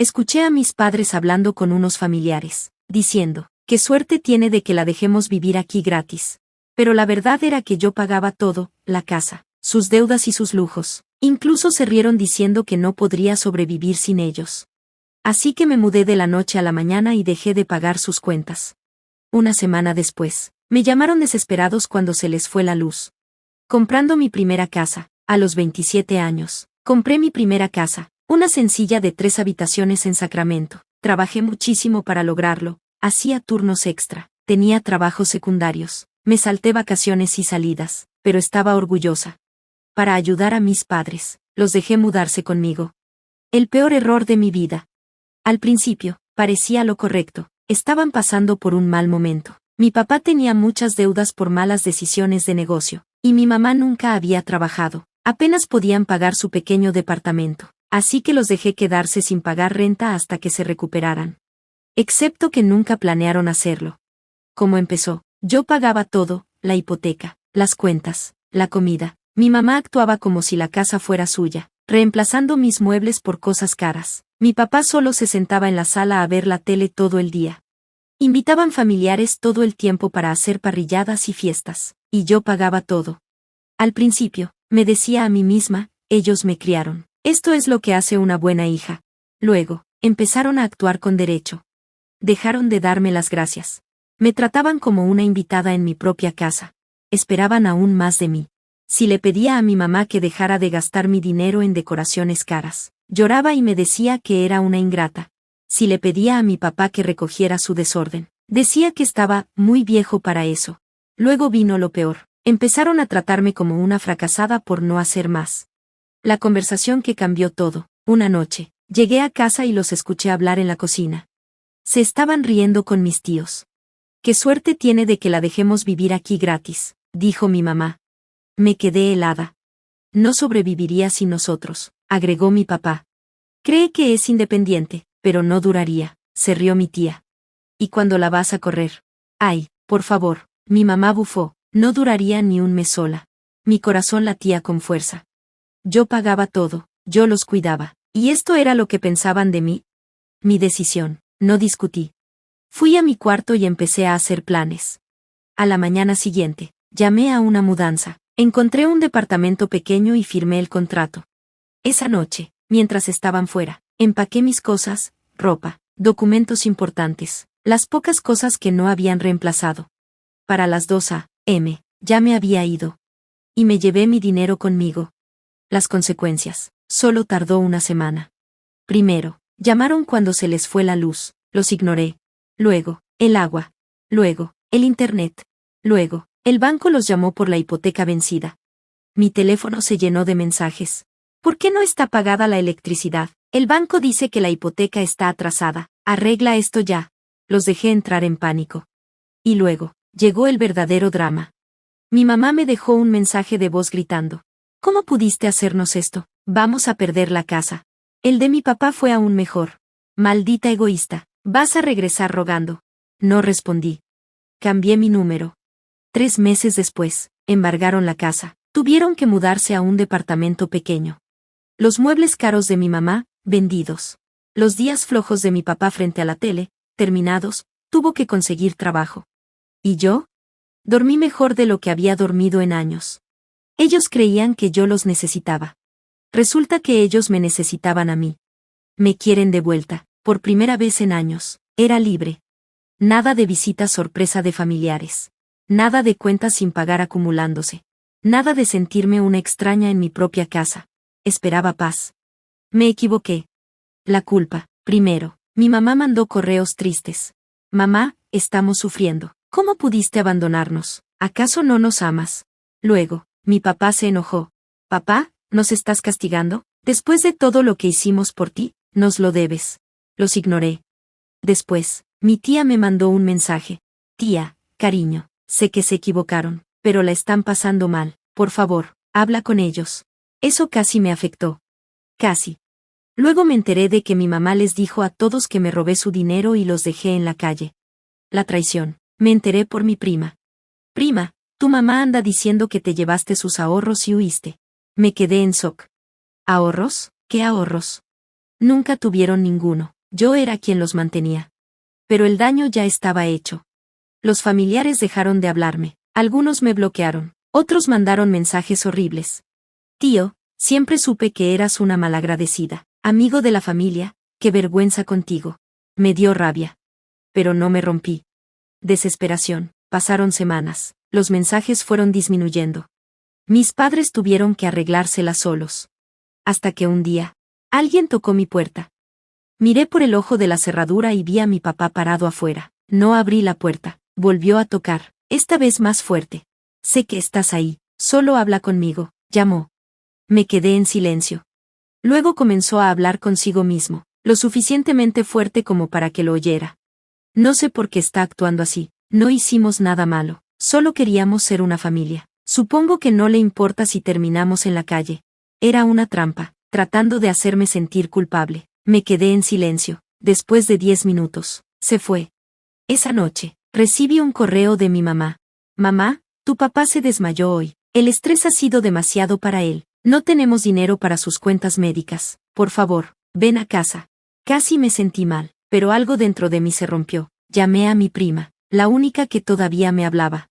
Escuché a mis padres hablando con unos familiares, diciendo, qué suerte tiene de que la dejemos vivir aquí gratis. Pero la verdad era que yo pagaba todo, la casa, sus deudas y sus lujos. Incluso se rieron diciendo que no podría sobrevivir sin ellos. Así que me mudé de la noche a la mañana y dejé de pagar sus cuentas. Una semana después, me llamaron desesperados cuando se les fue la luz. Comprando mi primera casa, a los 27 años, compré mi primera casa, una sencilla de 3 habitaciones en Sacramento. Trabajé muchísimo para lograrlo, hacía turnos extra, tenía trabajos secundarios, me salté vacaciones y salidas, pero estaba orgullosa. Para ayudar a mis padres, los dejé mudarse conmigo. El peor error de mi vida. Al principio, parecía lo correcto, estaban pasando por un mal momento. Mi papá tenía muchas deudas por malas decisiones de negocio, y mi mamá nunca había trabajado, apenas podían pagar su pequeño departamento, así que los dejé quedarse sin pagar renta hasta que se recuperaran. Excepto que nunca planearon hacerlo. ¿Cómo empezó? Yo pagaba todo, la hipoteca, las cuentas, la comida. Mi mamá actuaba como si la casa fuera suya, reemplazando mis muebles por cosas caras. Mi papá solo se sentaba en la sala a ver la tele todo el día. Invitaban familiares todo el tiempo para hacer parrilladas y fiestas, y yo pagaba todo. Al principio, me decía a mí misma, ellos me criaron. Esto es lo que hace una buena hija. Luego, empezaron a actuar con derecho. Dejaron de darme las gracias. Me trataban como una invitada en mi propia casa. Esperaban aún más de mí. Si le pedía a mi mamá que dejara de gastar mi dinero en decoraciones caras, lloraba y me decía que era una ingrata. Si le pedía a mi papá que recogiera su desorden, decía que estaba muy viejo para eso. Luego vino lo peor. Empezaron a tratarme como una fracasada por no hacer más. La conversación que cambió todo. Una noche, llegué a casa y los escuché hablar en la cocina. Se estaban riendo con mis tíos. «Qué suerte tiene de que la dejemos vivir aquí gratis», dijo mi mamá. Me quedé helada. «No sobreviviría sin nosotros», agregó mi papá. «Cree que es independiente, pero no duraría», se rió mi tía. «¿Y cuándo la vas a correr?» «Ay, por favor», mi mamá bufó, «no duraría ni un mes sola». Mi corazón latía con fuerza. Yo pagaba todo, yo los cuidaba. ¿Y esto era lo que pensaban de mí? Mi decisión, no discutí. Fui a mi cuarto y empecé a hacer planes. A la mañana siguiente, llamé a una mudanza. Encontré un departamento pequeño y firmé el contrato. Esa noche, mientras estaban fuera, empaqué mis cosas, ropa, documentos importantes, las pocas cosas que no habían reemplazado. Para las 2 a.m., ya me había ido. Y me llevé mi dinero conmigo. Las consecuencias, solo tardó una semana. Primero, llamaron cuando se les fue la luz, los ignoré. Luego, el agua. Luego, el internet. Luego, el banco los llamó por la hipoteca vencida. Mi teléfono se llenó de mensajes. ¿Por qué no está pagada la electricidad? El banco dice que la hipoteca está atrasada. Arregla esto ya. Los dejé entrar en pánico. Y luego, llegó el verdadero drama. Mi mamá me dejó un mensaje de voz gritando. ¿Cómo pudiste hacernos esto? Vamos a perder la casa. El de mi papá fue aún mejor. Maldita egoísta. Vas a regresar rogando. No respondí. Cambié mi número. 3 meses después, embargaron la casa. Tuvieron que mudarse a un departamento pequeño. Los muebles caros de mi mamá, vendidos. Los días flojos de mi papá frente a la tele, terminados, tuvo que conseguir trabajo. ¿Y yo? Dormí mejor de lo que había dormido en años. Ellos creían que yo los necesitaba. Resulta que ellos me necesitaban a mí. Me quieren de vuelta, por primera vez en años. Era libre. Nada de visitas sorpresa de familiares. Nada de cuentas sin pagar acumulándose. Nada de sentirme una extraña en mi propia casa. Esperaba paz. Me equivoqué. La culpa, primero. Mi mamá mandó correos tristes. Mamá, estamos sufriendo. ¿Cómo pudiste abandonarnos? ¿Acaso no nos amas? Luego, mi papá se enojó. Papá, ¿nos estás castigando? Después de todo lo que hicimos por ti, nos lo debes. Los ignoré. Después, mi tía me mandó un mensaje. Tía, cariño, sé que se equivocaron, pero la están pasando mal. Por favor, habla con ellos. Eso casi me afectó. Casi. Luego me enteré de que mi mamá les dijo a todos que me robé su dinero y los dejé en la calle. La traición. Me enteré por mi prima. Prima, tu mamá anda diciendo que te llevaste sus ahorros y huiste. Me quedé en shock. ¿Ahorros? ¿Qué ahorros? Nunca tuvieron ninguno. Yo era quien los mantenía. Pero el daño ya estaba hecho. Los familiares dejaron de hablarme. Algunos me bloquearon. Otros mandaron mensajes horribles. Tío, siempre supe que eras una malagradecida. Amigo de la familia, qué vergüenza contigo. Me dio rabia. Pero no me rompí. Desesperación. Pasaron semanas. Los mensajes fueron disminuyendo. Mis padres tuvieron que arreglárselas solos. Hasta que un día, alguien tocó mi puerta. Miré por el ojo de la cerradura y vi a mi papá parado afuera. No abrí la puerta. Volvió a tocar, esta vez más fuerte. Sé que estás ahí, solo habla conmigo, llamó. Me quedé en silencio. Luego comenzó a hablar consigo mismo, lo suficientemente fuerte como para que lo oyera. No sé por qué está actuando así, no hicimos nada malo, solo queríamos ser una familia. Supongo que no le importa si terminamos en la calle. Era una trampa, tratando de hacerme sentir culpable. Me quedé en silencio. Después de 10 minutos, se fue. Esa noche, recibí un correo de mi mamá. Mamá, tu papá se desmayó hoy. El estrés ha sido demasiado para él. No tenemos dinero para sus cuentas médicas. Por favor, ven a casa. Casi me sentí mal, pero algo dentro de mí se rompió. Llamé a mi prima, la única que todavía me hablaba.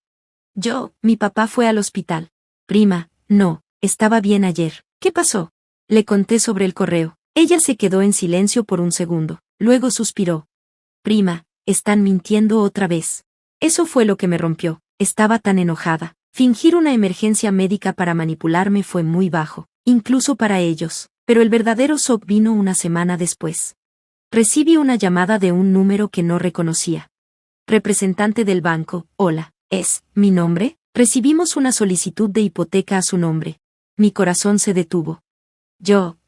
Mi papá fue al hospital. Prima, no, estaba bien ayer. ¿Qué pasó? Le conté sobre el correo. Ella se quedó en silencio por un segundo. Luego suspiró. Prima, están mintiendo otra vez. Eso fue lo que me rompió. Estaba tan enojada. Fingir una emergencia médica para manipularme fue muy bajo, incluso para ellos. Pero el verdadero shock vino una semana después. Recibí una llamada de un número que no reconocía. Representante del banco, hola, ¿es mi nombre? Recibimos una solicitud de hipoteca a su nombre. Mi corazón se detuvo.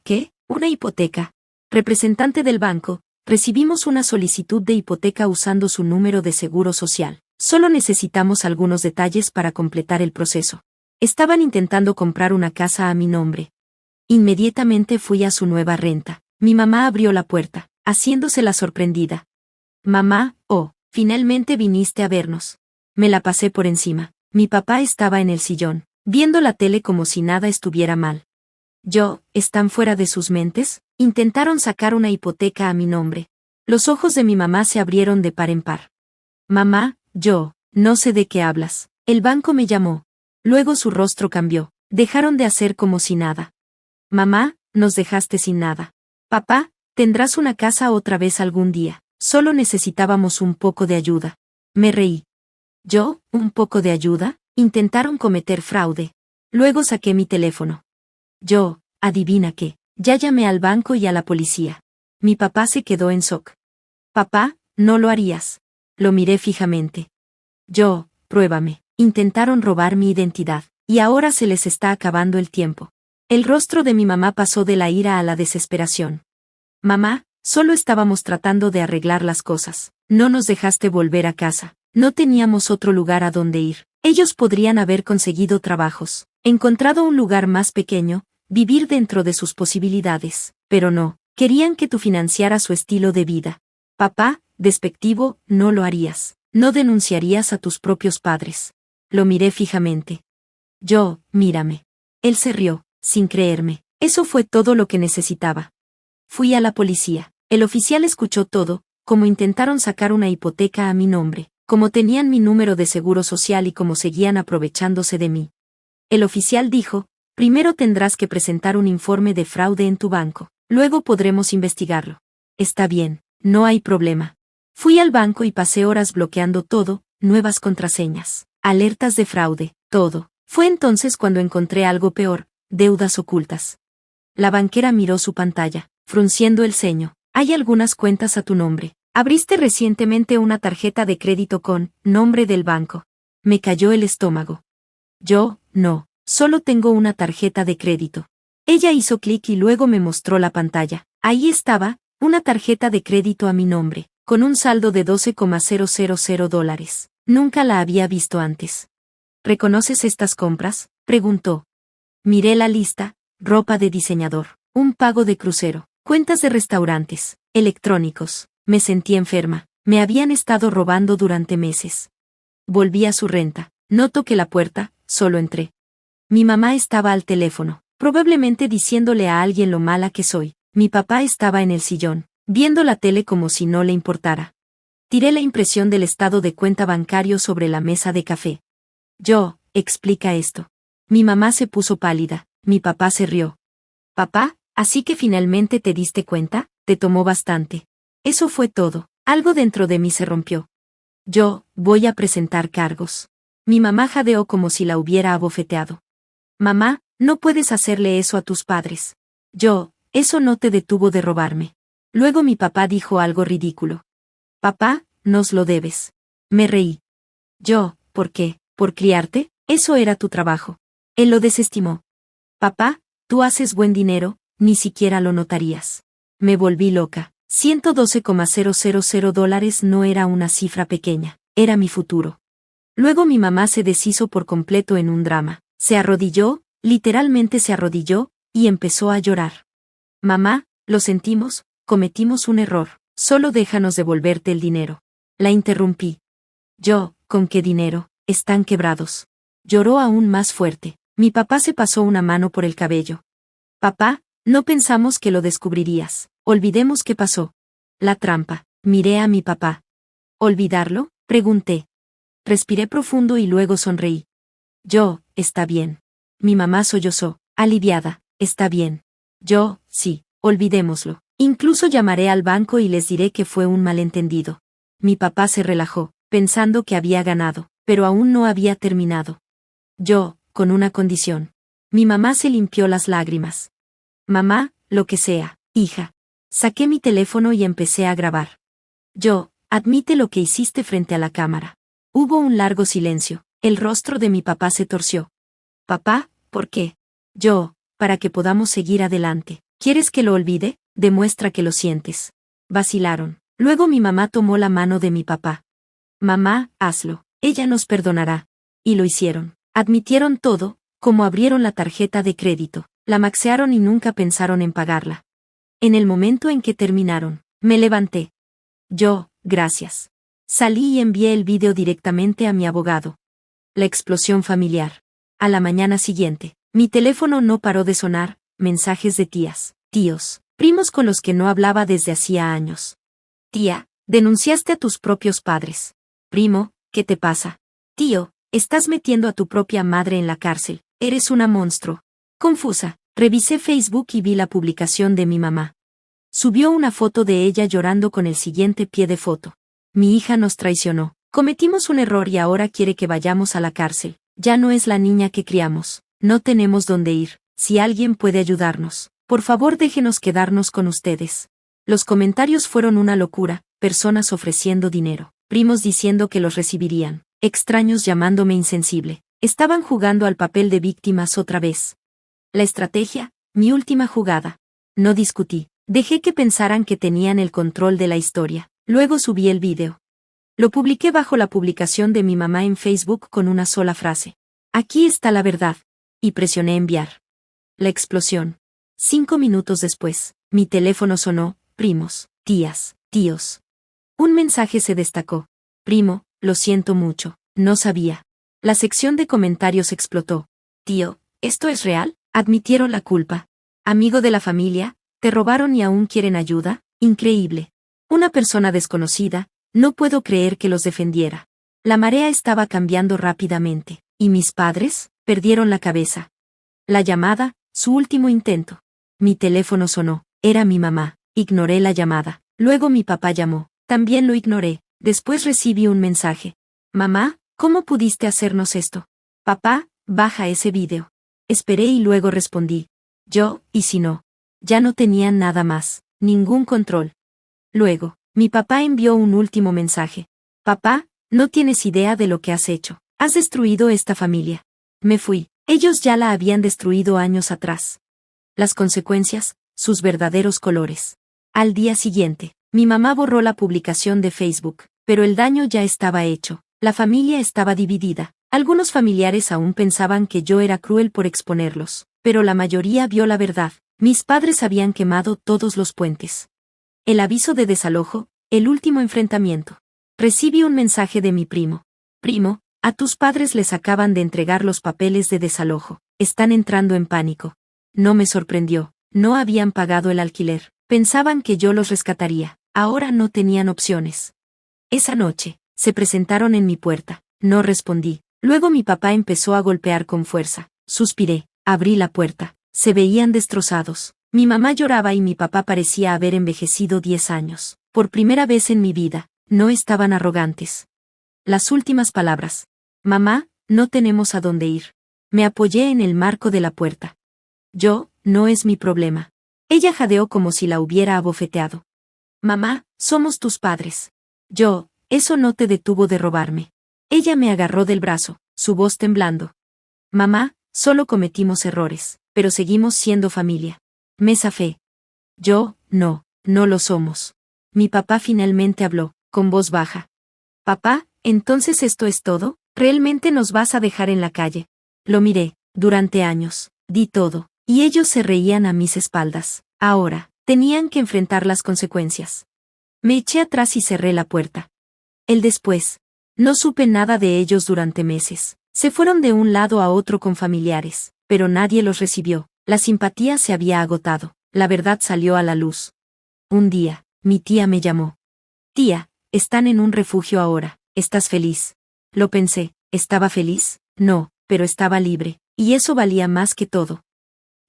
¿Qué? ¿Una hipoteca? Representante del banco, recibimos una solicitud de hipoteca usando su número de seguro social. Solo necesitamos algunos detalles para completar el proceso. Estaban intentando comprar una casa a mi nombre. Inmediatamente fui a su nueva renta. Mi mamá abrió la puerta, haciéndose la sorprendida. Mamá, finalmente viniste a vernos. Me la pasé por encima. Mi papá estaba en el sillón, viendo la tele como si nada estuviera mal. ¿Están fuera de sus mentes? Intentaron sacar una hipoteca a mi nombre. Los ojos de mi mamá se abrieron de par en par. Mamá, no sé de qué hablas. El banco me llamó. Luego su rostro cambió. Dejaron de hacer como si nada. Mamá, nos dejaste sin nada. Papá, tendrás una casa otra vez algún día. Solo necesitábamos un poco de ayuda. Me reí. ¿Un poco de ayuda? Intentaron cometer fraude. Luego saqué mi teléfono. Adivina qué. Ya llamé al banco y a la policía. Mi papá se quedó en shock. Papá, no lo harías. Lo miré fijamente. Pruébame. Intentaron robar mi identidad, y ahora se les está acabando el tiempo. El rostro de mi mamá pasó de la ira a la desesperación. Mamá, solo estábamos tratando de arreglar las cosas. No nos dejaste volver a casa. No teníamos otro lugar a donde ir. Ellos podrían haber conseguido trabajos, encontrado un lugar más pequeño, vivir dentro de sus posibilidades, pero no, querían que tú financiaras su estilo de vida. Papá, despectivo, no lo harías. No denunciarías a tus propios padres. Lo miré fijamente. Mírame. Él se rió, sin creerme. Eso fue todo lo que necesitaba. Fui a la policía. El oficial escuchó todo, cómo intentaron sacar una hipoteca a mi nombre, cómo tenían mi número de seguro social y cómo seguían aprovechándose de mí. El oficial dijo, primero tendrás que presentar un informe de fraude en tu banco, luego podremos investigarlo. Está bien, no hay problema. Fui al banco y pasé horas bloqueando todo, nuevas contraseñas, alertas de fraude, todo. Fue entonces cuando encontré algo peor, deudas ocultas. La banquera miró su pantalla, frunciendo el ceño. Hay algunas cuentas a tu nombre. Abriste recientemente una tarjeta de crédito con nombre del banco. Me cayó el estómago. No, solo tengo una tarjeta de crédito. Ella hizo clic y luego me mostró la pantalla. Ahí estaba, una tarjeta de crédito a mi nombre, con un saldo de $12,000. Nunca la había visto antes. ¿Reconoces estas compras?, preguntó. Miré la lista: ropa de diseñador, un pago de crucero, cuentas de restaurantes, electrónicos. Me sentí enferma. Me habían estado robando durante meses. Volví a su renta. No toqué la puerta, solo entré. Mi mamá estaba al teléfono, probablemente diciéndole a alguien lo mala que soy. Mi papá estaba en el sillón, viendo la tele como si no le importara. Tiré la impresión del estado de cuenta bancario sobre la mesa de café. Explica esto. Mi mamá se puso pálida, mi papá se rió. Papá, ¿así que finalmente te diste cuenta? Te tomó bastante. Eso fue todo. Algo dentro de mí se rompió. Voy a presentar cargos. Mi mamá jadeó como si la hubiera abofeteado. Mamá, no puedes hacerle eso a tus padres. Eso no te detuvo de robarme. Luego mi papá dijo algo ridículo. Papá, nos lo debes. Me reí. ¿Por qué? ¿Por criarte? Eso era tu trabajo. Él lo desestimó. Papá, tú haces buen dinero, ni siquiera lo notarías. Me volví loca. $112,000 no era una cifra pequeña, era mi futuro. Luego mi mamá se deshizo por completo en un drama. Se arrodilló, literalmente se arrodilló, y empezó a llorar. Mamá, lo sentimos, cometimos un error, solo déjanos devolverte el dinero. La interrumpí. ¿Con qué dinero? Están quebrados. Lloró aún más fuerte. Mi papá se pasó una mano por el cabello. Papá, no pensamos que lo descubrirías. Olvidemos qué pasó. La trampa. Miré a mi papá. ¿Olvidarlo? Pregunté. Respiré profundo y luego sonreí. Está bien. Mi mamá sollozó, aliviada. Está bien. Sí, olvidémoslo. Incluso llamaré al banco y les diré que fue un malentendido. Mi papá se relajó, pensando que había ganado, pero aún no había terminado. Con una condición. Mi mamá se limpió las lágrimas. Mamá, lo que sea, hija. Saqué mi teléfono y empecé a grabar. Admite lo que hiciste frente a la cámara. Hubo un largo silencio. El rostro de mi papá se torció. Papá, ¿por qué? Para que podamos seguir adelante. ¿Quieres que lo olvide? Demuestra que lo sientes. Vacilaron. Luego mi mamá tomó la mano de mi papá. Mamá, hazlo. Ella nos perdonará. Y lo hicieron. Admitieron todo, como abrieron la tarjeta de crédito, la maxearon y nunca pensaron en pagarla. En el momento en que terminaron, me levanté. Gracias. Salí y envié el vídeo directamente a mi abogado. La explosión familiar. A la mañana siguiente, mi teléfono no paró de sonar, mensajes de tías, tíos, primos con los que no hablaba desde hacía años. Tía, denunciaste a tus propios padres. Primo, ¿qué te pasa? Tío, estás metiendo a tu propia madre en la cárcel, eres una monstruo. Confusa, revisé Facebook y vi la publicación de mi mamá. Subió una foto de ella llorando con el siguiente pie de foto. Mi hija nos traicionó. Cometimos un error y ahora quiere que vayamos a la cárcel. Ya no es la niña que criamos. No tenemos dónde ir. Si alguien puede ayudarnos, por favor déjenos quedarnos con ustedes. Los comentarios fueron una locura, personas ofreciendo dinero, primos diciendo que los recibirían, extraños llamándome insensible. Estaban jugando al papel de víctimas otra vez. La estrategia, mi última jugada. No discutí. Dejé que pensaran que tenían el control de la historia. Luego subí el vídeo. Lo publiqué bajo la publicación de mi mamá en Facebook con una sola frase. Aquí está la verdad. Y presioné enviar. La explosión. 5 minutos después, mi teléfono sonó, primos, tías, tíos. Un mensaje se destacó. Primo, lo siento mucho, no sabía. La sección de comentarios explotó. Tío, ¿esto es real? Admitieron la culpa. Amigo de la familia, ¿te robaron y aún quieren ayuda? Increíble. Una persona desconocida, no puedo creer que los defendiera. La marea estaba cambiando rápidamente. ¿Y mis padres? Perdieron la cabeza. La llamada, su último intento. Mi teléfono sonó. Era mi mamá. Ignoré la llamada. Luego mi papá llamó. También lo ignoré. Después recibí un mensaje. Mamá, ¿cómo pudiste hacernos esto? Papá, baja ese vídeo. Esperé y luego respondí. ¿Y si no? Ya no tenían nada más, ningún control. Luego, mi papá envió un último mensaje. Papá, no tienes idea de lo que has hecho. Has destruido esta familia. Me fui. Ellos ya la habían destruido años atrás. Las consecuencias, sus verdaderos colores. Al día siguiente, mi mamá borró la publicación de Facebook, pero el daño ya estaba hecho. La familia estaba dividida. Algunos familiares aún pensaban que yo era cruel por exponerlos, pero la mayoría vio la verdad. Mis padres habían quemado todos los puentes. El aviso de desalojo, el último enfrentamiento. Recibí un mensaje de mi primo. Primo, a tus padres les acaban de entregar los papeles de desalojo. Están entrando en pánico. No me sorprendió. No habían pagado el alquiler. Pensaban que yo los rescataría. Ahora no tenían opciones. Esa noche, se presentaron en mi puerta. No respondí. Luego mi papá empezó a golpear con fuerza. Suspiré. Abrí la puerta. Se veían destrozados. Mi mamá lloraba y mi papá parecía haber envejecido 10 años. Por primera vez en mi vida, no estaban arrogantes. Las últimas palabras. Mamá, no tenemos a dónde ir. Me apoyé en el marco de la puerta. No es mi problema. Ella jadeó como si la hubiera abofeteado. Mamá, somos tus padres. Eso no te detuvo de robarme. Ella me agarró del brazo, su voz temblando. Mamá, solo cometimos errores, pero seguimos siendo familia. Me zafé. No lo somos. Mi papá finalmente habló, con voz baja. Papá, ¿entonces esto es todo? ¿Realmente nos vas a dejar en la calle? Lo miré, durante años, di todo, y ellos se reían a mis espaldas. Ahora, tenían que enfrentar las consecuencias. Me eché atrás y cerré la puerta. El después. No supe nada de ellos durante meses. Se fueron de un lado a otro con familiares, pero nadie los recibió. La simpatía se había agotado. La verdad salió a la luz. Un día, mi tía me llamó. Tía, están en un refugio ahora. ¿Estás feliz? Lo pensé. ¿Estaba feliz? No, pero estaba libre, y eso valía más que todo.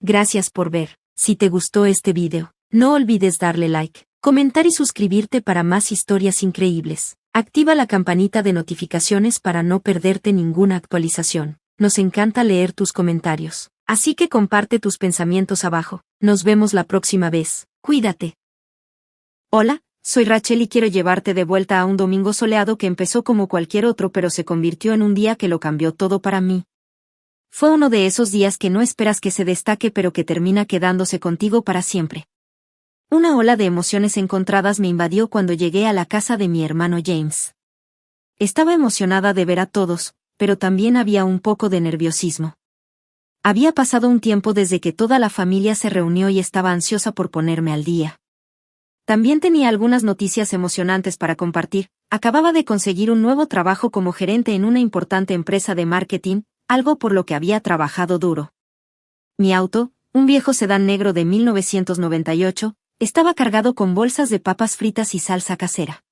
Gracias por ver. Si te gustó este video, no olvides darle like, comentar y suscribirte para más historias increíbles. Activa la campanita de notificaciones para no perderte ninguna actualización. Nos encanta leer tus comentarios, así que comparte tus pensamientos abajo. Nos vemos la próxima vez. Cuídate. Hola, soy Rachel y quiero llevarte de vuelta a un domingo soleado que empezó como cualquier otro pero se convirtió en un día que lo cambió todo para mí. Fue uno de esos días que no esperas que se destaque pero que termina quedándose contigo para siempre. Una ola de emociones encontradas me invadió cuando llegué a la casa de mi hermano James. Estaba emocionada de ver a todos, pero también había un poco de nerviosismo. Había pasado un tiempo desde que toda la familia se reunió y estaba ansiosa por ponerme al día. También tenía algunas noticias emocionantes para compartir. Acababa de conseguir un nuevo trabajo como gerente en una importante empresa de marketing, algo por lo que había trabajado duro. Mi auto, un viejo sedán negro de 1998, estaba cargado con bolsas de papas fritas y salsa casera.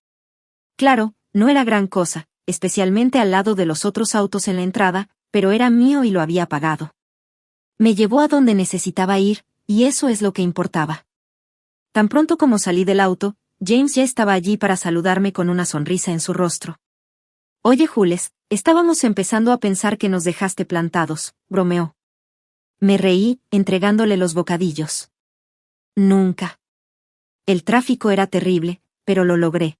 Claro, no era gran cosa, especialmente al lado de los otros autos en la entrada, pero era mío y lo había pagado. Me llevó a donde necesitaba ir, y eso es lo que importaba. Tan pronto como salí del auto, James ya estaba allí para saludarme con una sonrisa en su rostro. Oye Jules, estábamos empezando a pensar que nos dejaste plantados, bromeó. Me reí, entregándole los bocadillos. Nunca. El tráfico era terrible, pero lo logré.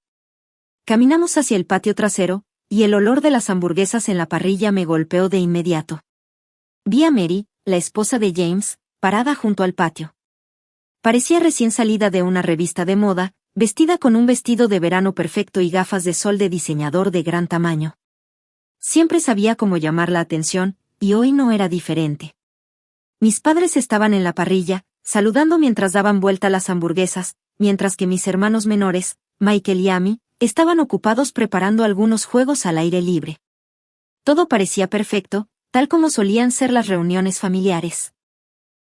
Caminamos hacia el patio trasero, y el olor de las hamburguesas en la parrilla me golpeó de inmediato. Vi a Mary, la esposa de James, parada junto al patio. Parecía recién salida de una revista de moda, vestida con un vestido de verano perfecto y gafas de sol de diseñador de gran tamaño. Siempre sabía cómo llamar la atención, y hoy no era diferente. Mis padres estaban en la parrilla, saludando mientras daban vuelta las hamburguesas, mientras que mis hermanos menores, Michael y Amy, estaban ocupados preparando algunos juegos al aire libre. Todo parecía perfecto, tal como solían ser las reuniones familiares.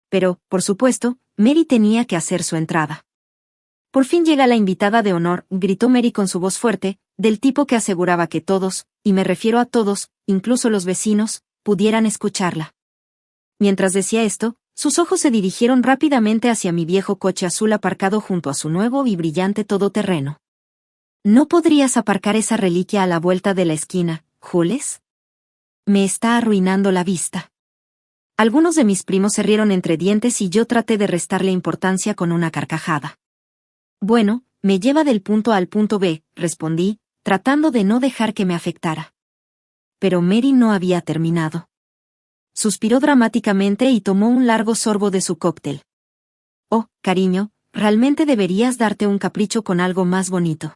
Pero, por supuesto, Mary tenía que hacer su entrada. Por fin llega la invitada de honor, gritó Mary con su voz fuerte, del tipo que aseguraba que todos, y me refiero a todos, incluso los vecinos, pudieran escucharla. Mientras decía esto, sus ojos se dirigieron rápidamente hacia mi viejo coche azul aparcado junto a su nuevo y brillante todoterreno. ¿No podrías aparcar esa reliquia a la vuelta de la esquina, Jules? Me está arruinando la vista. Algunos de mis primos se rieron entre dientes y yo traté de restarle importancia con una carcajada. Bueno, me lleva del punto A al punto B, respondí, tratando de no dejar que me afectara. Pero Mary no había terminado. Suspiró dramáticamente y tomó un largo sorbo de su cóctel. Oh, cariño, realmente deberías darte un capricho con algo más bonito.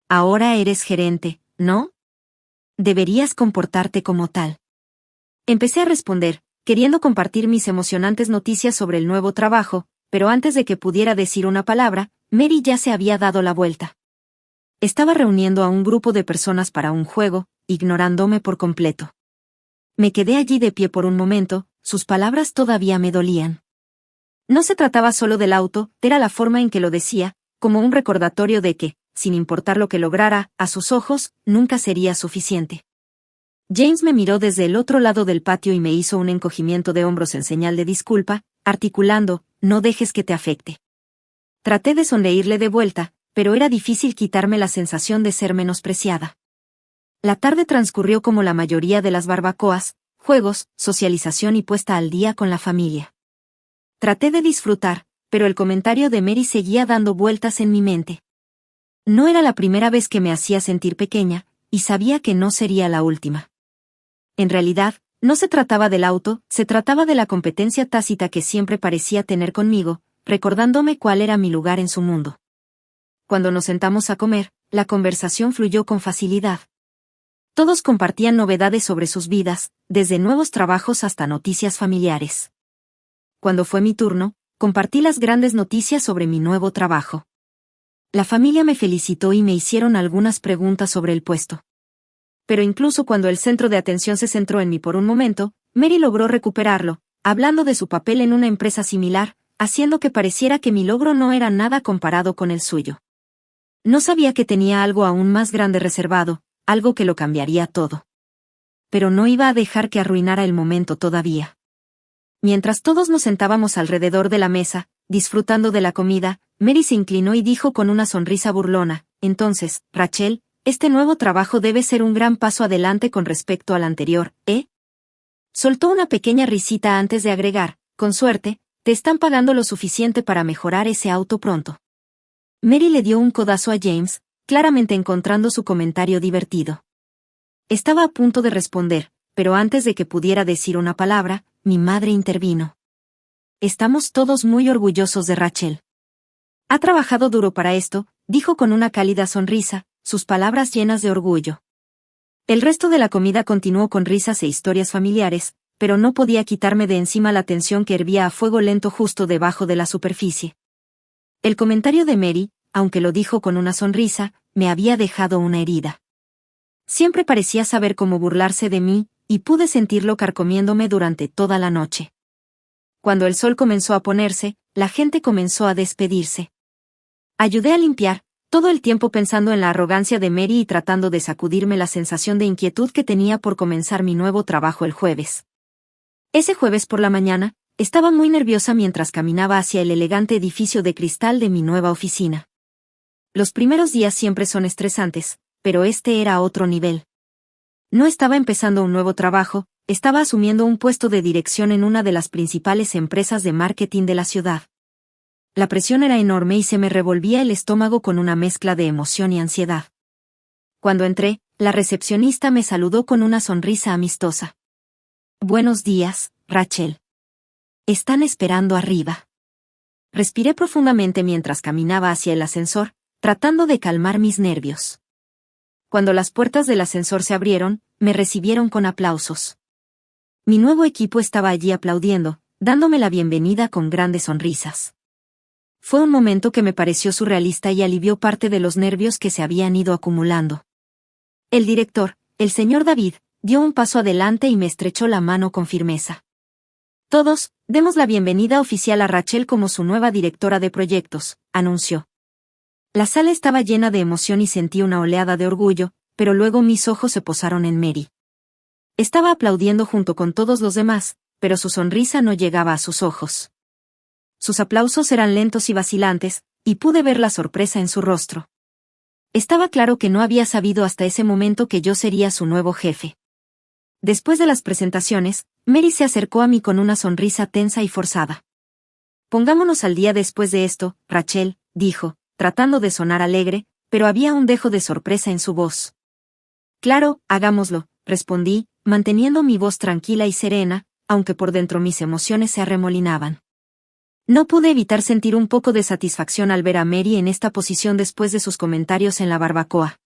Ahora eres gerente, ¿no? Deberías comportarte como tal. Empecé a responder, queriendo compartir mis emocionantes noticias sobre el nuevo trabajo, pero antes de que pudiera decir una palabra, Mary ya se había dado la vuelta. Estaba reuniendo a un grupo de personas para un juego, ignorándome por completo. Me quedé allí de pie por un momento, sus palabras todavía me dolían. No se trataba solo del auto, era la forma en que lo decía, como un recordatorio de que, sin importar lo que lograra, a sus ojos, nunca sería suficiente. James me miró desde el otro lado del patio y me hizo un encogimiento de hombros en señal de disculpa, articulando, no dejes que te afecte. Traté de sonreírle de vuelta, pero era difícil quitarme la sensación de ser menospreciada. La tarde transcurrió como la mayoría de las barbacoas, juegos, socialización y puesta al día con la familia. Traté de disfrutar, pero el comentario de Mary seguía dando vueltas en mi mente. No era la primera vez que me hacía sentir pequeña, y sabía que no sería la última. En realidad, no se trataba del auto, se trataba de la competencia tácita que siempre parecía tener conmigo, recordándome cuál era mi lugar en su mundo. Cuando nos sentamos a comer, la conversación fluyó con facilidad. Todos compartían novedades sobre sus vidas, desde nuevos trabajos hasta noticias familiares. Cuando fue mi turno, compartí las grandes noticias sobre mi nuevo trabajo. La familia me felicitó y me hicieron algunas preguntas sobre el puesto. Pero incluso cuando el centro de atención se centró en mí por un momento, Mary logró recuperarlo, hablando de su papel en una empresa similar, haciendo que pareciera que mi logro no era nada comparado con el suyo. No sabía que tenía algo aún más grande reservado, algo que lo cambiaría todo. Pero no iba a dejar que arruinara el momento todavía. Mientras todos nos sentábamos alrededor de la mesa, disfrutando de la comida, Mary se inclinó y dijo con una sonrisa burlona, entonces, Rachel, este nuevo trabajo debe ser un gran paso adelante con respecto al anterior, ¿eh? Soltó una pequeña risita antes de agregar, con suerte, te están pagando lo suficiente para mejorar ese auto pronto. Mary le dio un codazo a James, claramente encontrando su comentario divertido. Estaba a punto de responder, pero antes de que pudiera decir una palabra, mi madre intervino. Estamos todos muy orgullosos de Rachel. Ha trabajado duro para esto, dijo con una cálida sonrisa, sus palabras llenas de orgullo. El resto de la comida continuó con risas e historias familiares, pero no podía quitarme de encima la tensión que hervía a fuego lento justo debajo de la superficie. El comentario de Mary, aunque lo dijo con una sonrisa, me había dejado una herida. Siempre parecía saber cómo burlarse de mí, y pude sentirlo carcomiéndome durante toda la noche. Cuando el sol comenzó a ponerse, la gente comenzó a despedirse. Ayudé a limpiar, todo el tiempo pensando en la arrogancia de Mary y tratando de sacudirme la sensación de inquietud que tenía por comenzar mi nuevo trabajo el jueves. Ese jueves por la mañana, estaba muy nerviosa mientras caminaba hacia el elegante edificio de cristal de mi nueva oficina. Los primeros días siempre son estresantes, pero este era otro nivel. No estaba empezando un nuevo trabajo, estaba asumiendo un puesto de dirección en una de las principales empresas de marketing de la ciudad. La presión era enorme y se me revolvía el estómago con una mezcla de emoción y ansiedad. Cuando entré, la recepcionista me saludó con una sonrisa amistosa. Buenos días, Rachel. Están esperando arriba. Respiré profundamente mientras caminaba hacia el ascensor, tratando de calmar mis nervios. Cuando las puertas del ascensor se abrieron, me recibieron con aplausos. Mi nuevo equipo estaba allí aplaudiendo, dándome la bienvenida con grandes sonrisas. Fue un momento que me pareció surrealista y alivió parte de los nervios que se habían ido acumulando. El director, el señor David, dio un paso adelante y me estrechó la mano con firmeza. Todos, demos la bienvenida oficial a Rachel como su nueva directora de proyectos, anunció. La sala estaba llena de emoción y sentí una oleada de orgullo, pero luego mis ojos se posaron en Mary. Estaba aplaudiendo junto con todos los demás, pero su sonrisa no llegaba a sus ojos. Sus aplausos eran lentos y vacilantes, y pude ver la sorpresa en su rostro. Estaba claro que no había sabido hasta ese momento que yo sería su nuevo jefe. Después de las presentaciones, Mary se acercó a mí con una sonrisa tensa y forzada. Pongámonos al día después de esto, Rachel, dijo, tratando de sonar alegre, pero había un dejo de sorpresa en su voz. Claro, hagámoslo, respondí, manteniendo mi voz tranquila y serena, aunque por dentro mis emociones se arremolinaban. No pude evitar sentir un poco de satisfacción al ver a Mary en esta posición después de sus comentarios en la barbacoa.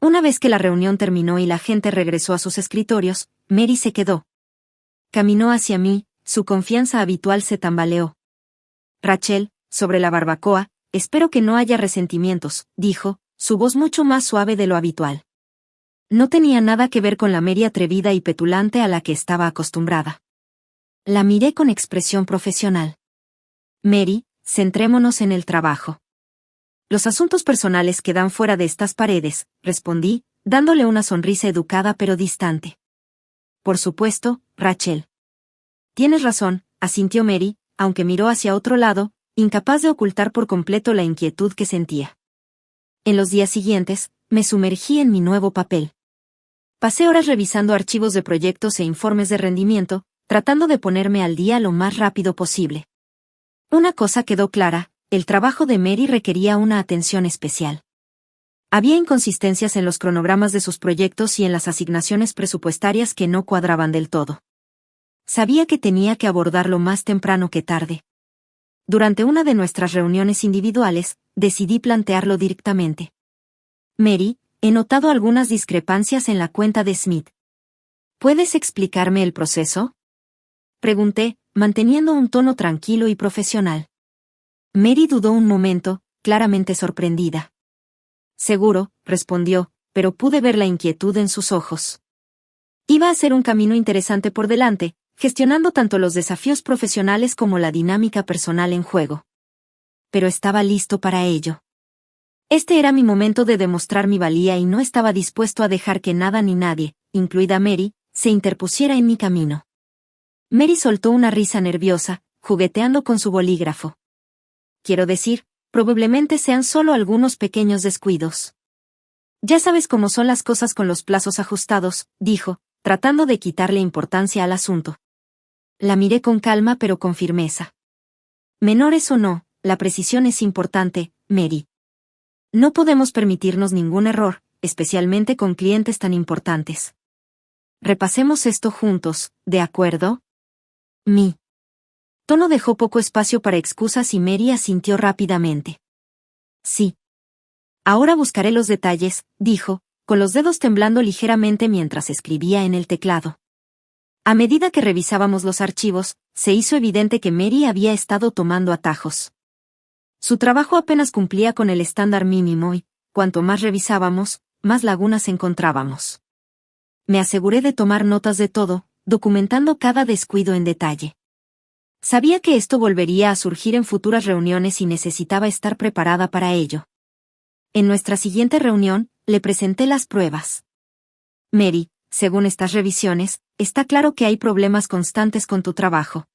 Una vez que la reunión terminó y la gente regresó a sus escritorios, Mary se quedó. Caminó hacia mí, su confianza habitual se tambaleó. Rachel, sobre la barbacoa, espero que no haya resentimientos, dijo, su voz mucho más suave de lo habitual. No tenía nada que ver con la Mary atrevida y petulante a la que estaba acostumbrada. La miré con expresión profesional. Mary, centrémonos en el trabajo. Los asuntos personales quedan fuera de estas paredes, respondí, dándole una sonrisa educada pero distante. Por supuesto, Rachel. Tienes razón, asintió Mary, aunque miró hacia otro lado, incapaz de ocultar por completo la inquietud que sentía. En los días siguientes, me sumergí en mi nuevo papel. Pasé horas revisando archivos de proyectos e informes de rendimiento, tratando de ponerme al día lo más rápido posible. Una cosa quedó clara, el trabajo de Mary requería una atención especial. Había inconsistencias en los cronogramas de sus proyectos y en las asignaciones presupuestarias que no cuadraban del todo. Sabía que tenía que abordarlo más temprano que tarde. Durante una de nuestras reuniones individuales, decidí plantearlo directamente. Mary, he notado algunas discrepancias en la cuenta de Smith. ¿Puedes explicarme el proceso? Pregunté, manteniendo un tono tranquilo y profesional. Mary dudó un momento, claramente sorprendida. Seguro, respondió, pero pude ver la inquietud en sus ojos. Iba a ser un camino interesante por delante, gestionando tanto los desafíos profesionales como la dinámica personal en juego. Pero estaba listo para ello. Este era mi momento de demostrar mi valía y no estaba dispuesto a dejar que nada ni nadie, incluida Mary, se interpusiera en mi camino. Mary soltó una risa nerviosa, jugueteando con su bolígrafo. Quiero decir, probablemente sean solo algunos pequeños descuidos. Ya sabes cómo son las cosas con los plazos ajustados, dijo, tratando de quitarle importancia al asunto. La miré con calma pero con firmeza. Menores o no, la precisión es importante, Mary. No podemos permitirnos ningún error, especialmente con clientes tan importantes. Repasemos esto juntos, ¿de acuerdo? Mi tono dejó poco espacio para excusas y Mary asintió rápidamente. Sí. Ahora buscaré los detalles, dijo, con los dedos temblando ligeramente mientras escribía en el teclado. A medida que revisábamos los archivos, se hizo evidente que Mary había estado tomando atajos. Su trabajo apenas cumplía con el estándar mínimo y, cuanto más revisábamos, más lagunas encontrábamos. Me aseguré de tomar notas de todo, documentando cada descuido en detalle. Sabía que esto volvería a surgir en futuras reuniones y necesitaba estar preparada para ello. En nuestra siguiente reunión, le presenté las pruebas. Mary, según estas revisiones, está claro que hay problemas constantes con tu trabajo.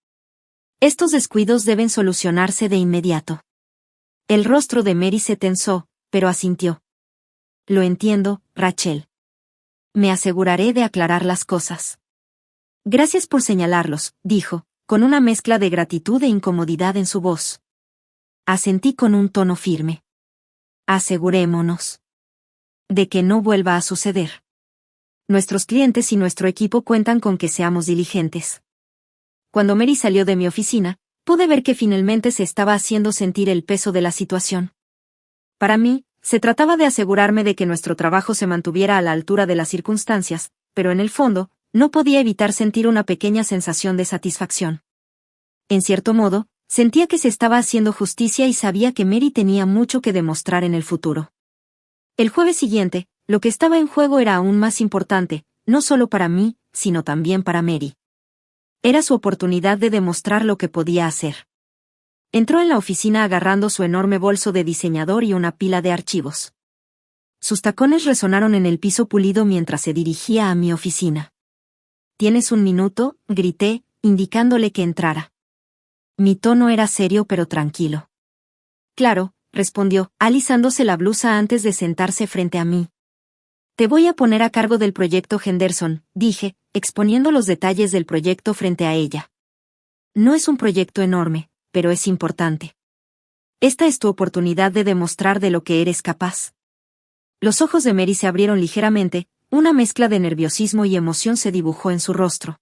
Estos descuidos deben solucionarse de inmediato. El rostro de Mary se tensó, pero asintió. Lo entiendo, Rachel. Me aseguraré de aclarar las cosas. Gracias por señalarlos, dijo, con una mezcla de gratitud e incomodidad en su voz. Asentí con un tono firme. Asegurémonos de que no vuelva a suceder. Nuestros clientes y nuestro equipo cuentan con que seamos diligentes. Cuando Mary salió de mi oficina, pude ver que finalmente se estaba haciendo sentir el peso de la situación. Para mí, se trataba de asegurarme de que nuestro trabajo se mantuviera a la altura de las circunstancias, pero en el fondo, no podía evitar sentir una pequeña sensación de satisfacción. En cierto modo, sentía que se estaba haciendo justicia y sabía que Mary tenía mucho que demostrar en el futuro. El jueves siguiente, lo que estaba en juego era aún más importante, no solo para mí, sino también para Mary. Era su oportunidad de demostrar lo que podía hacer. Entró en la oficina agarrando su enorme bolso de diseñador y una pila de archivos. Sus tacones resonaron en el piso pulido mientras se dirigía a mi oficina. ¿Tienes un minuto?, grité, indicándole que entrara. Mi tono era serio pero tranquilo. Claro, respondió, alisándose la blusa antes de sentarse frente a mí. Te voy a poner a cargo del proyecto Henderson, dije, exponiendo los detalles del proyecto frente a ella. No es un proyecto enorme, pero es importante. Esta es tu oportunidad de demostrar de lo que eres capaz. Los ojos de Mary se abrieron ligeramente, una mezcla de nerviosismo y emoción se dibujó en su rostro.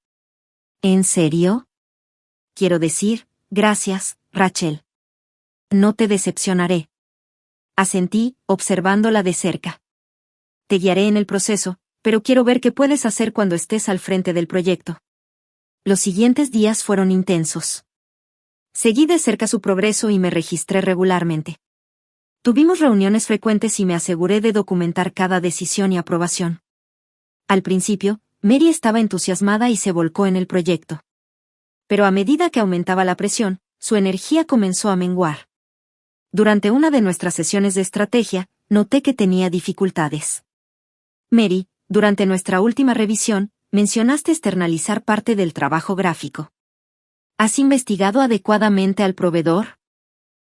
¿En serio? Quiero decir, gracias, Rachel. No te decepcionaré. Asentí, observándola de cerca. Te guiaré en el proceso, pero quiero ver qué puedes hacer cuando estés al frente del proyecto. Los siguientes días fueron intensos. Seguí de cerca su progreso y me registré regularmente. Tuvimos reuniones frecuentes y me aseguré de documentar cada decisión y aprobación. Al principio, Mary estaba entusiasmada y se volcó en el proyecto. Pero a medida que aumentaba la presión, su energía comenzó a menguar. Durante una de nuestras sesiones de estrategia, noté que tenía dificultades. Mary, durante nuestra última revisión, mencionaste externalizar parte del trabajo gráfico. ¿Has investigado adecuadamente al proveedor?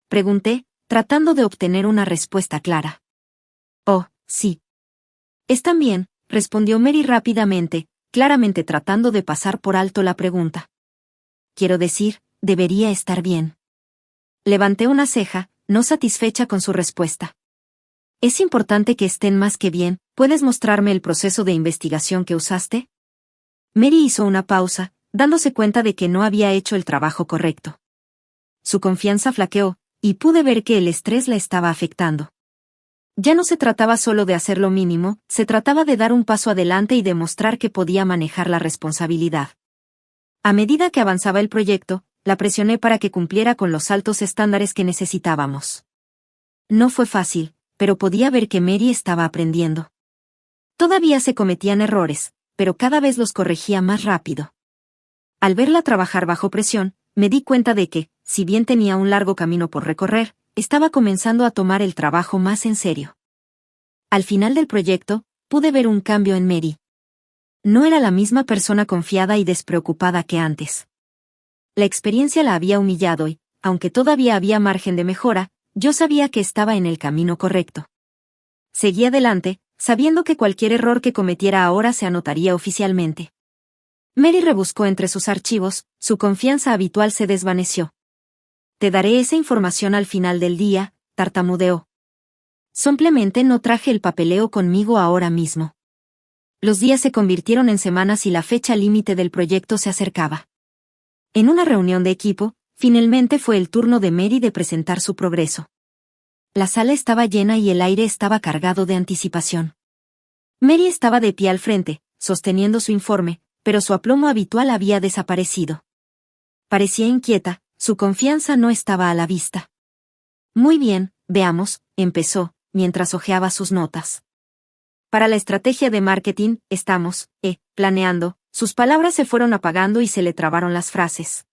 Pregunté, tratando de obtener una respuesta clara. Oh, sí. Están bien, respondió Mary rápidamente, claramente tratando de pasar por alto la pregunta. Quiero decir, debería estar bien. Levanté una ceja, no satisfecha con su respuesta. Es importante que estén más que bien. ¿Puedes mostrarme el proceso de investigación que usaste? Mary hizo una pausa, dándose cuenta de que no había hecho el trabajo correcto. Su confianza flaqueó, y pude ver que el estrés la estaba afectando. Ya no se trataba solo de hacer lo mínimo, se trataba de dar un paso adelante y demostrar que podía manejar la responsabilidad. A medida que avanzaba el proyecto, la presioné para que cumpliera con los altos estándares que necesitábamos. No fue fácil, pero podía ver que Mary estaba aprendiendo. Todavía se cometían errores, pero cada vez los corregía más rápido. Al verla trabajar bajo presión, me di cuenta de que, si bien tenía un largo camino por recorrer, estaba comenzando a tomar el trabajo más en serio. Al final del proyecto, pude ver un cambio en Mary. No era la misma persona confiada y despreocupada que antes. La experiencia la había humillado y, aunque todavía había margen de mejora, yo sabía que estaba en el camino correcto. Seguí adelante, sabiendo que cualquier error que cometiera ahora se anotaría oficialmente. Mary rebuscó entre sus archivos, su confianza habitual se desvaneció. Te daré esa información al final del día, tartamudeó. Simplemente no traje el papeleo conmigo ahora mismo. Los días se convirtieron en semanas y la fecha límite del proyecto se acercaba. En una reunión de equipo, finalmente fue el turno de Mary de presentar su progreso. La sala estaba llena y el aire estaba cargado de anticipación. Mary estaba de pie al frente, sosteniendo su informe, pero su aplomo habitual había desaparecido. Parecía inquieta, su confianza no estaba a la vista. Muy bien, veamos, empezó, mientras hojeaba sus notas. Para la estrategia de marketing, estamos, planeando. Sus palabras se fueron apagando y se le trabaron las frases.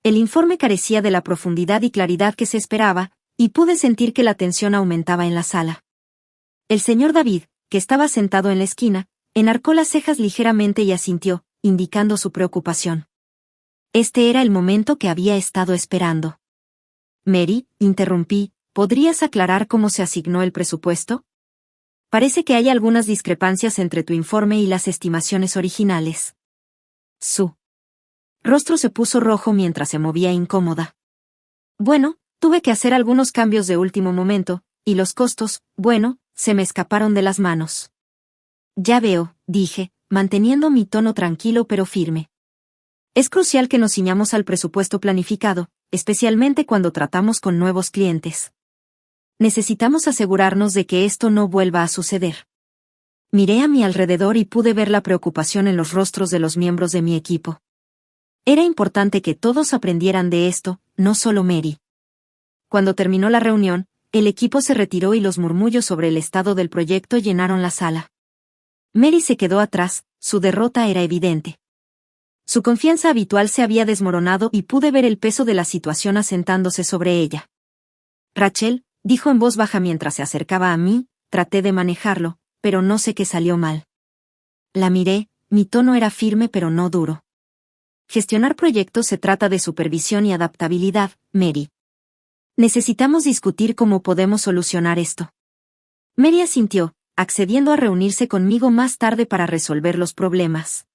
El informe carecía de la profundidad y claridad que se esperaba, y pude sentir que la tensión aumentaba en la sala. El señor David, que estaba sentado en la esquina, enarcó las cejas ligeramente y asintió, indicando su preocupación. Este era el momento que había estado esperando. Mary, interrumpí, ¿podrías aclarar cómo se asignó el presupuesto? Parece que hay algunas discrepancias entre tu informe y las estimaciones originales. Su rostro se puso rojo mientras se movía incómoda. Bueno, tuve que hacer algunos cambios de último momento, y los costos, bueno, se me escaparon de las manos. Ya veo, dije, manteniendo mi tono tranquilo pero firme. Es crucial que nos ciñamos al presupuesto planificado, especialmente cuando tratamos con nuevos clientes. Necesitamos asegurarnos de que esto no vuelva a suceder. Miré a mi alrededor y pude ver la preocupación en los rostros de los miembros de mi equipo. Era importante que todos aprendieran de esto, no solo Mary. Cuando terminó la reunión, el equipo se retiró y los murmullos sobre el estado del proyecto llenaron la sala. Mary se quedó atrás, su derrota era evidente. Su confianza habitual se había desmoronado y pude ver el peso de la situación asentándose sobre ella. Rachel, dijo en voz baja mientras se acercaba a mí, traté de manejarlo, pero no sé qué salió mal. La miré, mi tono era firme pero no duro. Gestionar proyectos se trata de supervisión y adaptabilidad, Mary. Necesitamos discutir cómo podemos solucionar esto. Mary asintió, accediendo a reunirse conmigo más tarde para resolver los problemas.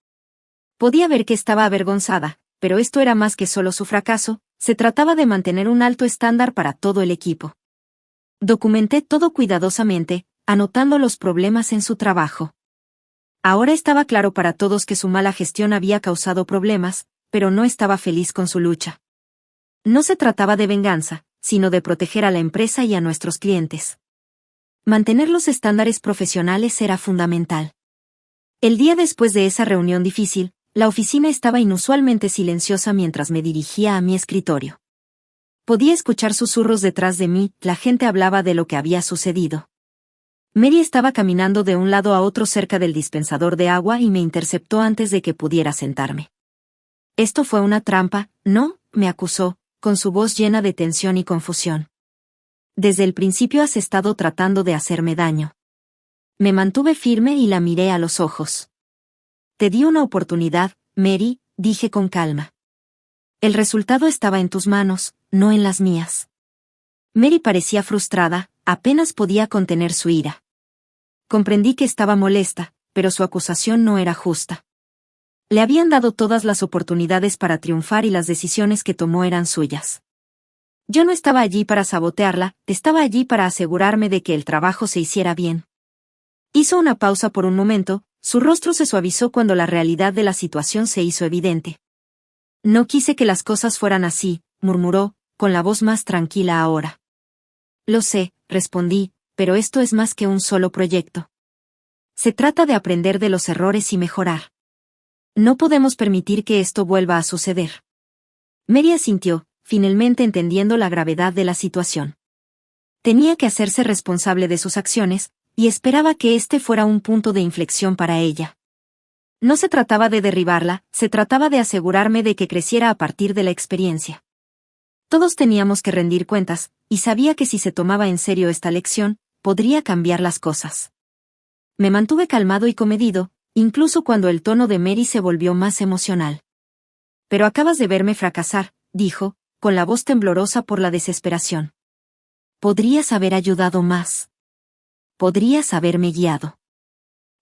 Podía ver que estaba avergonzada, pero esto era más que solo su fracaso, se trataba de mantener un alto estándar para todo el equipo. Documenté todo cuidadosamente, anotando los problemas en su trabajo. Ahora estaba claro para todos que su mala gestión había causado problemas, pero no estaba feliz con su lucha. No se trataba de venganza, sino de proteger a la empresa y a nuestros clientes. Mantener los estándares profesionales era fundamental. El día después de esa reunión difícil, la oficina estaba inusualmente silenciosa mientras me dirigía a mi escritorio. Podía escuchar susurros detrás de mí, la gente hablaba de lo que había sucedido. Mary estaba caminando de un lado a otro cerca del dispensador de agua y me interceptó antes de que pudiera sentarme. Esto fue una trampa, ¿no?, me acusó, con su voz llena de tensión y confusión. Desde el principio has estado tratando de hacerme daño. Me mantuve firme y la miré a los ojos. Te di una oportunidad, Mary, dije con calma. El resultado estaba en tus manos, no en las mías. Mary parecía frustrada, apenas podía contener su ira. Comprendí que estaba molesta, pero su acusación no era justa. Le habían dado todas las oportunidades para triunfar y las decisiones que tomó eran suyas. Yo no estaba allí para sabotearla, estaba allí para asegurarme de que el trabajo se hiciera bien. Hizo una pausa por un momento, su rostro se suavizó cuando la realidad de la situación se hizo evidente. No quise que las cosas fueran así, murmuró, con la voz más tranquila ahora. Lo sé, respondí, pero esto es más que un solo proyecto. Se trata de aprender de los errores y mejorar. No podemos permitir que esto vuelva a suceder. Mary asintió, finalmente entendiendo la gravedad de la situación. Tenía que hacerse responsable de sus acciones, y esperaba que este fuera un punto de inflexión para ella. No se trataba de derribarla, se trataba de asegurarme de que creciera a partir de la experiencia. Todos teníamos que rendir cuentas, y sabía que si se tomaba en serio esta lección, podría cambiar las cosas. Me mantuve calmado y comedido, incluso cuando el tono de Mary se volvió más emocional. Pero acabas de verme fracasar, dijo, con la voz temblorosa por la desesperación. Podrías haber ayudado más. Podrías haberme guiado.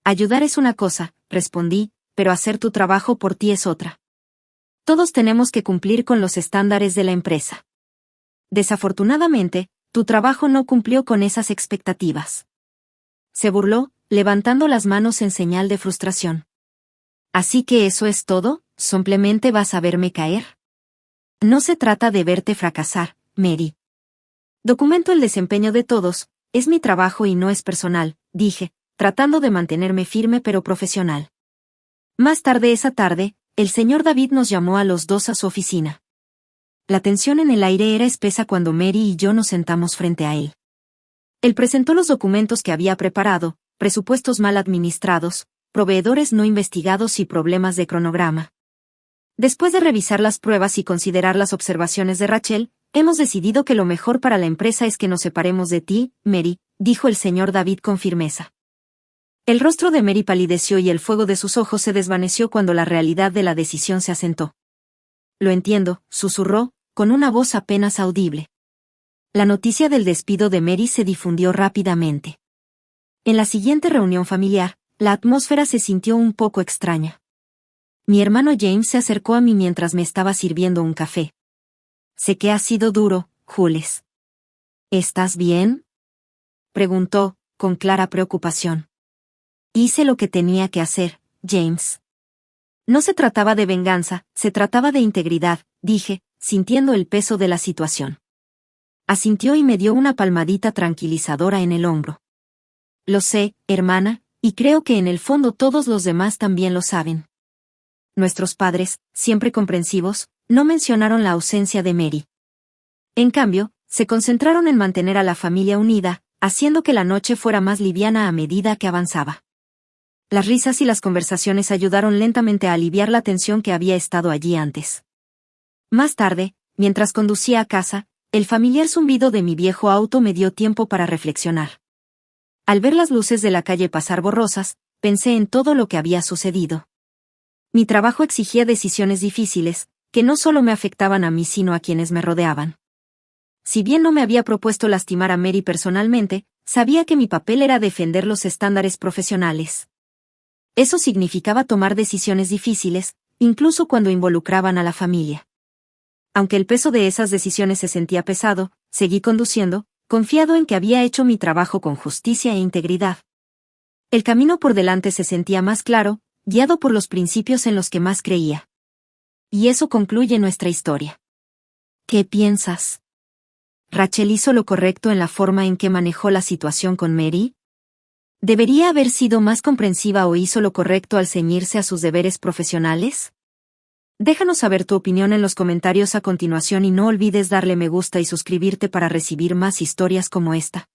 Ayudar es una cosa, respondí, pero hacer tu trabajo por ti es otra. Todos tenemos que cumplir con los estándares de la empresa. Desafortunadamente, tu trabajo no cumplió con esas expectativas. Se burló, levantando las manos en señal de frustración. Así que eso es todo, simplemente vas a verme caer. No se trata de verte fracasar, Mary. Documento el desempeño de todos, es mi trabajo y no es personal, dije, tratando de mantenerme firme pero profesional. Más tarde esa tarde, el señor David nos llamó a los dos a su oficina. La tensión en el aire era espesa cuando Mary y yo nos sentamos frente a él. Él presentó los documentos que había preparado, presupuestos mal administrados, proveedores no investigados y problemas de cronograma. Después de revisar las pruebas y considerar las observaciones de Rachel, hemos decidido que lo mejor para la empresa es que nos separemos de ti, Mary, dijo el señor David con firmeza. El rostro de Mary palideció y el fuego de sus ojos se desvaneció cuando la realidad de la decisión se asentó. Lo entiendo, susurró, con una voz apenas audible. La noticia del despido de Mary se difundió rápidamente. En la siguiente reunión familiar, la atmósfera se sintió un poco extraña. Mi hermano James se acercó a mí mientras me estaba sirviendo un café. Sé que ha sido duro, Jules. ¿Estás bien? Preguntó, con clara preocupación. Hice lo que tenía que hacer, James. No se trataba de venganza, se trataba de integridad, dije, sintiendo el peso de la situación. Asintió y me dio una palmadita tranquilizadora en el hombro. Lo sé, hermana, y creo que en el fondo todos los demás también lo saben. Nuestros padres, siempre comprensivos, no mencionaron la ausencia de Mary. En cambio, se concentraron en mantener a la familia unida, haciendo que la noche fuera más liviana a medida que avanzaba. Las risas y las conversaciones ayudaron lentamente a aliviar la tensión que había estado allí antes. Más tarde, mientras conducía a casa, el familiar zumbido de mi viejo auto me dio tiempo para reflexionar. Al ver las luces de la calle pasar borrosas, pensé en todo lo que había sucedido. Mi trabajo exigía decisiones difíciles, que no solo me afectaban a mí sino a quienes me rodeaban. Si bien no me había propuesto lastimar a Mary personalmente, sabía que mi papel era defender los estándares profesionales. Eso significaba tomar decisiones difíciles, incluso cuando involucraban a la familia. Aunque el peso de esas decisiones se sentía pesado, seguí conduciendo, confiado en que había hecho mi trabajo con justicia e integridad. El camino por delante se sentía más claro, guiado por los principios en los que más creía. Y eso concluye nuestra historia. ¿Qué piensas? ¿Rachel hizo lo correcto en la forma en que manejó la situación con Mary? ¿Debería haber sido más comprensiva o hizo lo correcto al ceñirse a sus deberes profesionales? Déjanos saber tu opinión en los comentarios a continuación y no olvides darle me gusta y suscribirte para recibir más historias como esta.